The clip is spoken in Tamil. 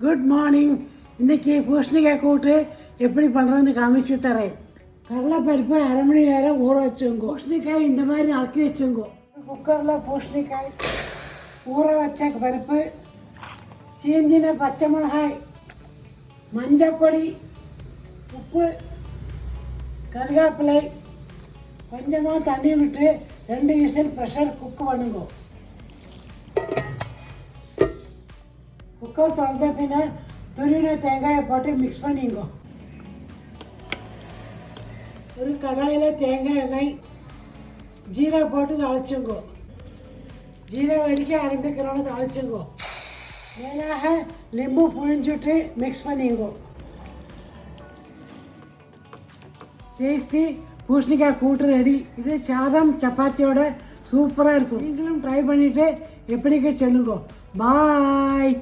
Good morning. இன்றைக்கி பூசணிக்காய் கூட்டு எப்படி பண்ணுறதுன்னு காமிச்சு தரேன். கடலைப்பருப்பு அரை மணி நேரம் ஊற வச்சுங்கோ. பூசணிக்காய் இந்த மாதிரி நறுக்கி வச்சுங்கோ. குக்கரில் பூசணிக்காய், ஊற வச்ச பருப்பு, சீந்தின பச்சை மிளகாய், மஞ்சப்பொடி, உப்பு, கருவேப்பிலை, கொஞ்சமாக தண்ணி விட்டு 2 விசில் ப்ரெஷர் குக் பண்ணுங்கோ. குக்கர் திறந்த பின்ன துருவின தேங்காயை போட்டு மிக்ஸ் பண்ணிங்கோ. ஒரு கடாயில் தேங்காய் எண்ணெய், ஜீரா போட்டு தாளிச்சுங்கோ. ஜீரா வடிக்க ஆரம்பிக்கிறோன்னு தாளிச்சுங்கோ. மேலாக லெம்பு புழிஞ்சுட்டு மிக்ஸ் பண்ணிங்கோ. டேஸ்டி பூசணிக்காய் கூட்டு ரெடி. இது சாதம் சப்பாத்தியோட சூப்பராக இருக்கும். நீங்களும் ட்ரை பண்ணிவிட்டு எப்படிக்க சொல்லுங்க. பாய்.